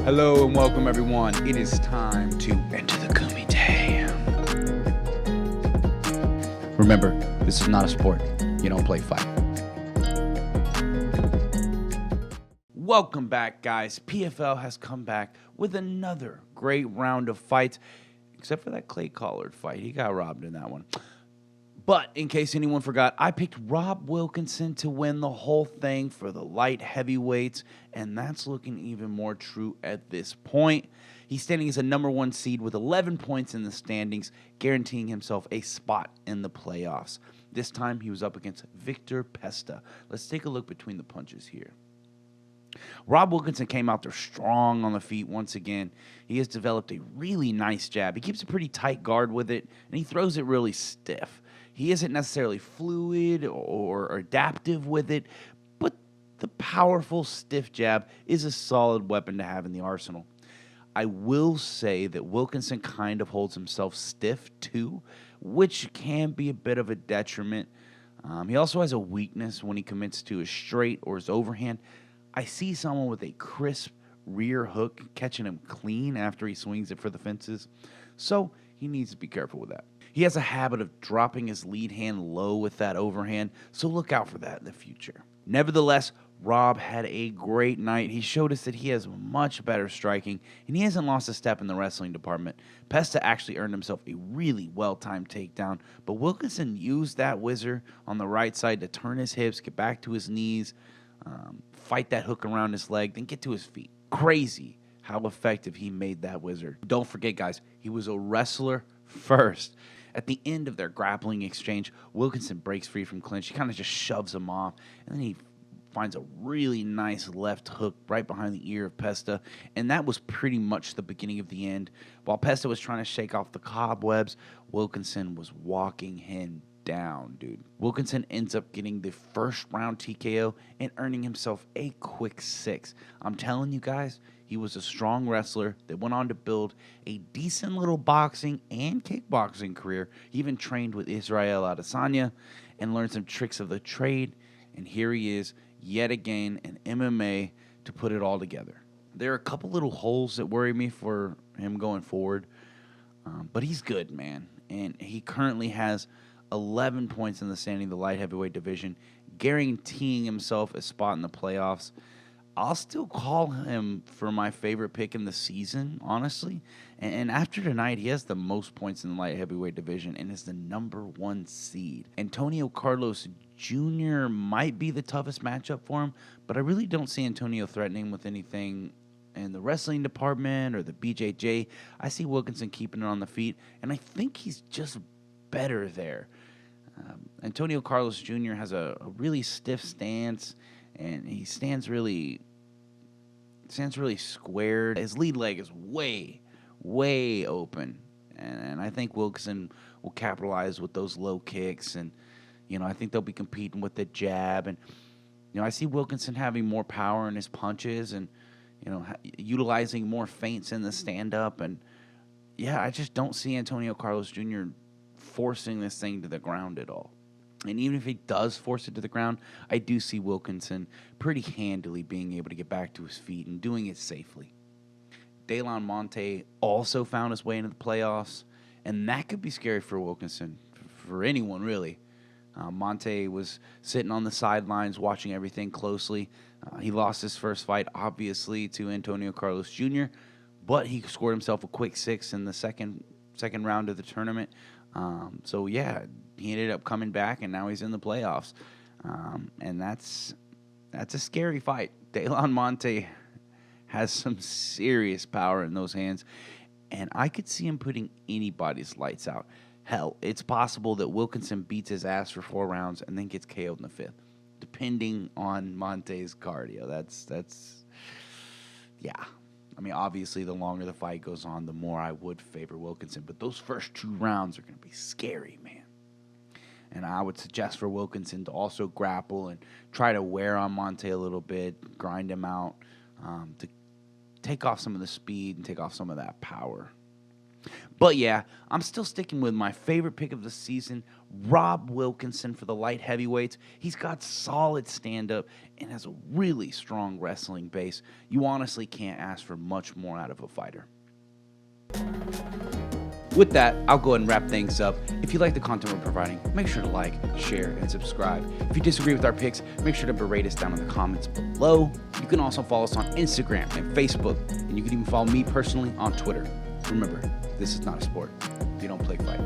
Hello and welcome everyone. It is time to enter the kumite. Remember, this is not a sport. You don't play fight. Welcome back, guys. PFL has come back with another great round of fights, except for that Clay Collard fight. He got robbed in that one. But in case anyone forgot, I picked Rob Wilkinson to win the whole thing for the light heavyweights, and that's looking even more true at this point. He's standing as a number 1 seed with 11 points in the standings, guaranteeing himself a spot in the playoffs. This time he was up against Victor Pesta. Let's take a look between the punches here. Rob Wilkinson came out there strong on the feet once again. He has developed a really nice jab. He keeps a pretty tight guard with it, and he throws it really stiff. He isn't necessarily fluid or adaptive with it, but the powerful, stiff jab is a solid weapon to have in the arsenal. I will say that Wilkinson kind of holds himself stiff too, which can be a bit of a detriment. He also has a weakness when he commits to his straight or his overhand. I see someone with a crisp rear hook catching him clean after he swings it for the fences, so he needs to be careful with that. He has a habit of dropping his lead hand low with that overhand, so look out for that in the future. Nevertheless, Rob had a great night. He showed us that he has much better striking, and he hasn't lost a step in the wrestling department. Pesta actually earned himself a really well-timed takedown, but Wilkinson used that whizzer on the right side to turn his hips, get back to his knees, fight that hook around his leg, then get to his feet. Crazy how effective he made that whizzer. Don't forget, guys, he was a wrestler first. At the end of their grappling exchange, Wilkinson breaks free from clinch. He kind of just shoves him off, and then he finds a really nice left hook right behind the ear of Pesta, and that was pretty much the beginning of the end. While Pesta was trying to shake off the cobwebs, Wilkinson was walking him down, dude. Wilkinson ends up getting the first round TKO and earning himself a quick 6. I'm telling you guys, he was a strong wrestler that went on to build a decent little boxing and kickboxing career. He even trained with Israel Adesanya and learned some tricks of the trade, and here he is yet again in MMA to put it all together. There are a couple little holes that worry me for him going forward, but he's good, man, and he currently has 11 points in the standing, the light heavyweight division, guaranteeing himself a spot in the playoffs. I'll still call him for my favorite pick in the season, honestly. And after tonight, he has the most points in the light heavyweight division and is the number 1 seed. Antonio Carlos Jr. might be the toughest matchup for him, but I really don't see Antonio threatening with anything in the wrestling department or the BJJ. I see Wilkinson keeping it on the feet, and I think he's just better there. Antonio Carlos Jr. has a really stiff stance, and he stands really squared. His lead leg is way open, and I think Wilkinson will capitalize with those low kicks, and I think they'll be competing with the jab, and I see Wilkinson having more power in his punches, and utilizing more feints in the stand-up, and I just don't see Antonio Carlos Jr. forcing this thing to the ground at all. And even if he does force it to the ground, I do see Wilkinson pretty handily being able to get back to his feet and doing it safely. Delon Monte also found his way into the playoffs, and that could be scary for Wilkinson, for anyone really. Monte was sitting on the sidelines watching everything closely. He lost his first fight, obviously, to Antonio Carlos Jr., but he scored himself a quick 6 in the second round of the tournament. He ended up coming back, and now he's in the playoffs. And that's a scary fight. Delon Monte has some serious power in those hands, and I could see him putting anybody's lights out. Hell, it's possible that Wilkinson beats his ass for 4 rounds and then gets KO'd in the 5th, depending on Monte's cardio. That's I mean, obviously, the longer the fight goes on, the more I would favor Wilkinson. But those first 2 rounds are going to be scary, man. And I would suggest for Wilkinson to also grapple and try to wear on Monte a little bit, grind him out, to take off some of the speed and take off some of that power. But yeah, I'm still sticking with my favorite pick of the season, Rob Wilkinson for the light heavyweights. He's got solid stand-up and has a really strong wrestling base. You honestly can't ask for much more out of a fighter. With that, I'll go ahead and wrap things up. If you like the content we're providing, make sure to like, share, and subscribe. If you disagree with our picks, make sure to berate us down in the comments below. You can also follow us on Instagram and Facebook, and you can even follow me personally on Twitter. Remember, this is not a sport. You don't play fight.